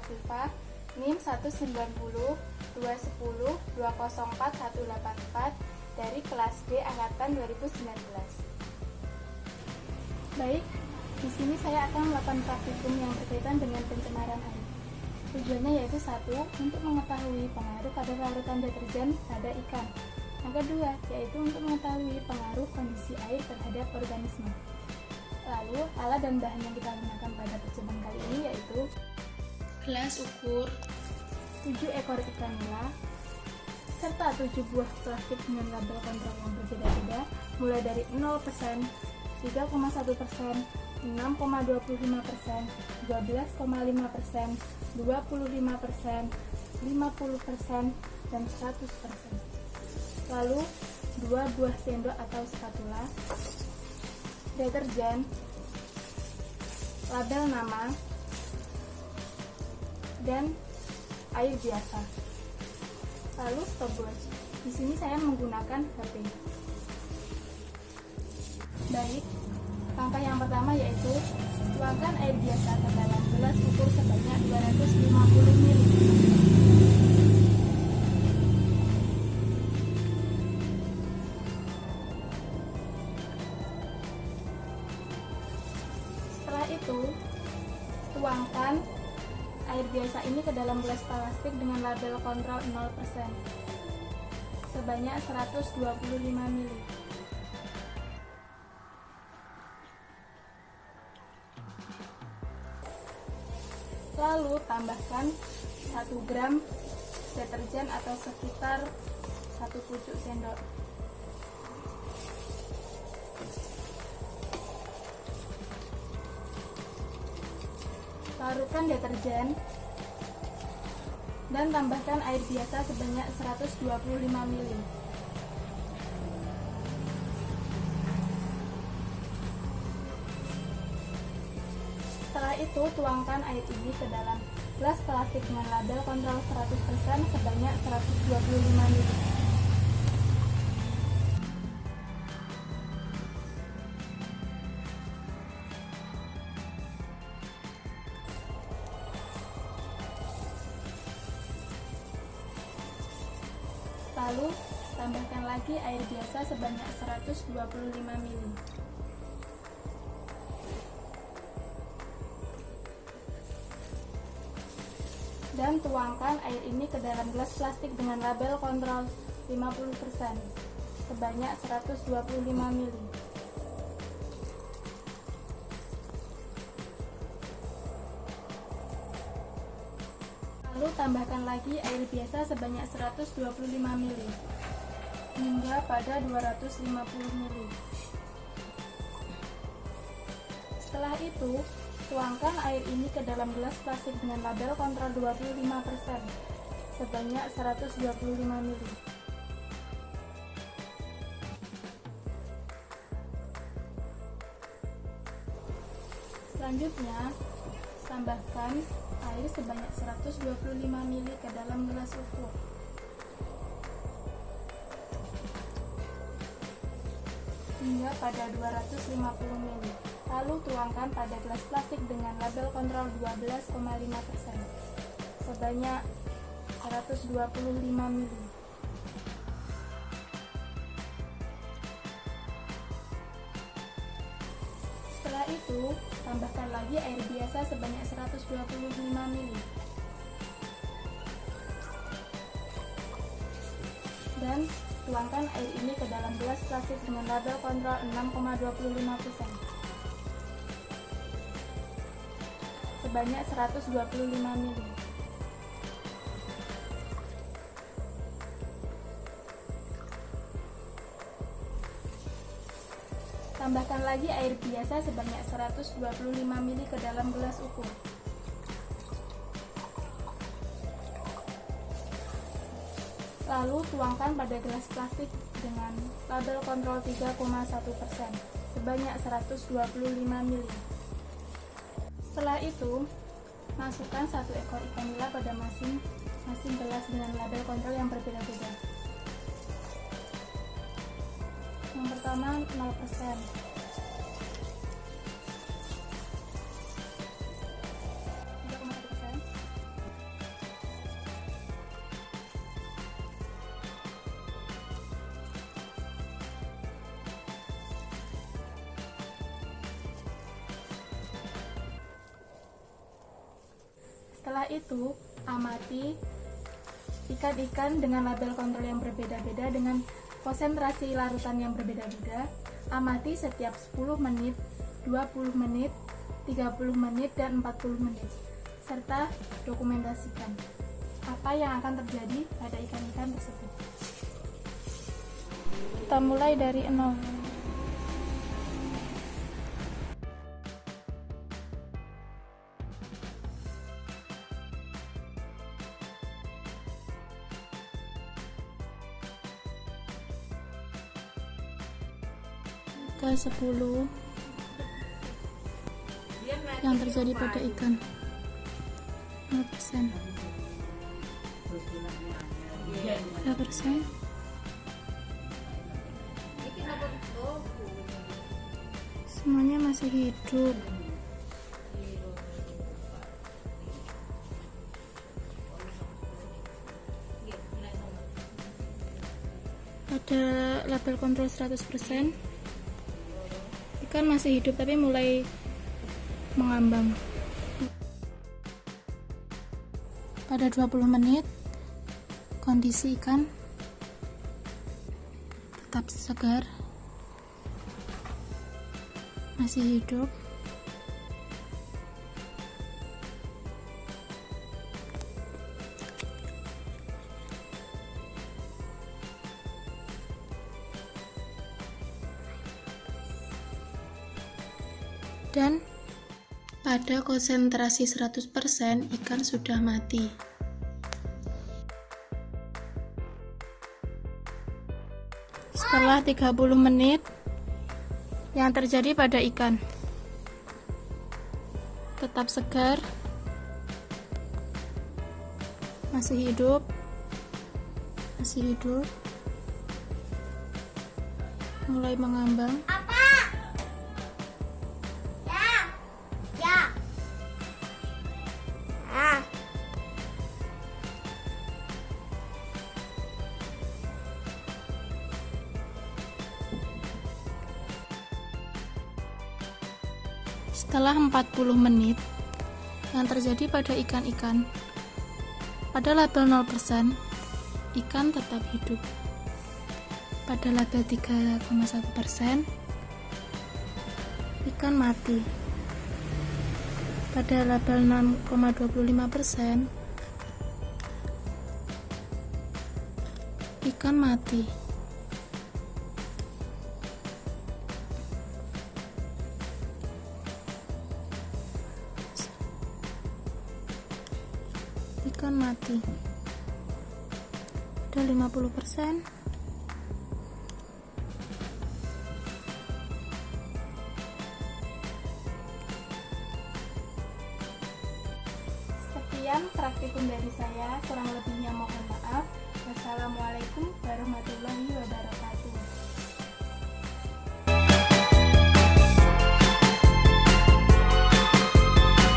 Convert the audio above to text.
FIFA NIM 190-210-204-184 dari kelas D angkatan 2019. Baik, di sini saya akan melakukan praktikum yang berkaitan dengan pencemaran air. Tujuannya yaitu 1. Untuk mengetahui pengaruh kadar larutan deterjen pada ikan. Yang kedua, yaitu untuk mengetahui pengaruh kondisi air terhadap organisme. Lalu, alat dan bahan yang kita gunakan pada percobaan kali ini yaitu gelas ukur, 7 ekor ikan nila, serta 7 buah plastik dengan label kontrol yang berbeda-beda, mulai dari 0%, 3,1%, 6,25%, 12,5%, 25%, 50%, dan 100%. Lalu, 2 buah sendok atau spatula, deterjen, label nama, dan air biasa. Lalu stopwatch. Di sini saya menggunakan HP. Baik, langkah yang pertama yaitu tuangkan air biasa ke dalam gelas ukur sebanyak 250 ml. Setelah itu, tuangkan air biasa ini ke dalam gelas plastik dengan label kontrol 0% sebanyak 125 ml. Lalu tambahkan 1 gram deterjen atau sekitar 1 pucuk sendok. Larutkan deterjen dan tambahkan air biasa sebanyak 125 ml. Setelah itu, tuangkan air ini ke dalam gelas plastik dengan label kontrol 100% sebanyak 125 ml. Lalu, tambahkan lagi air biasa sebanyak 125 ml. Dan tuangkan air ini ke dalam gelas plastik dengan label kontrol 50% sebanyak 125 ml. Lalu tambahkan lagi air biasa sebanyak 125 ml hingga pada 250 ml. Setelah itu, tuangkan air ini ke dalam gelas plastik dengan label kontrol 25% sebanyak 125 ml. Selanjutnya, tambahkan air sebanyak 125 ml ke dalam gelas ukur. Hingga pada 250 ml. Lalu tuangkan pada gelas plastik dengan label kontrol 12,5% sebanyak 125 ml. Setelah itu, tambahkan lagi air biasa sebanyak 125 ml. Dan tuangkan air ini ke dalam gelas plastik dengan label kontrol 6,25% sebanyak 125 ml. Tambahkan lagi air biasa sebanyak 125 ml ke dalam gelas ukur. Lalu tuangkan pada gelas plastik dengan label kontrol 3,1% sebanyak 125 ml. Setelah itu, masukkan 1 ekor ikan nila pada masing gelas dengan label kontrol yang berbeda-beda. Yang pertama 0%. Setelah itu, amati ikan-ikan dengan label kontrol yang berbeda-beda dengan konsentrasi larutan yang berbeda-beda. Amati setiap 10 menit, 20 menit, 30 menit, dan 40 menit. Serta dokumentasikan apa yang akan terjadi pada ikan-ikan tersebut. Kita mulai dari 0. Ke 10 yang terjadi pada ikan 0%. Berapa persen? Semuanya masih hidup. Pada label kontrol 100%, ikan masih hidup tapi mulai mengambang. Pada 20 menit, kondisi ikan tetap segar, masih hidup. Dan pada konsentrasi 100% ikan sudah mati. Setelah 30 menit, yang terjadi pada ikan tetap segar, masih hidup, mulai mengambang. Setelah 40 menit, yang terjadi pada ikan-ikan pada label 0%, ikan tetap hidup. Pada label 3,1%, ikan mati. Pada label 6,25%, ikan mati. Ikan mati. Ada 50%. Sekian praktikum dari saya, kurang lebihnya mohon maaf. Wassalamualaikum warahmatullahi wabarakatuh.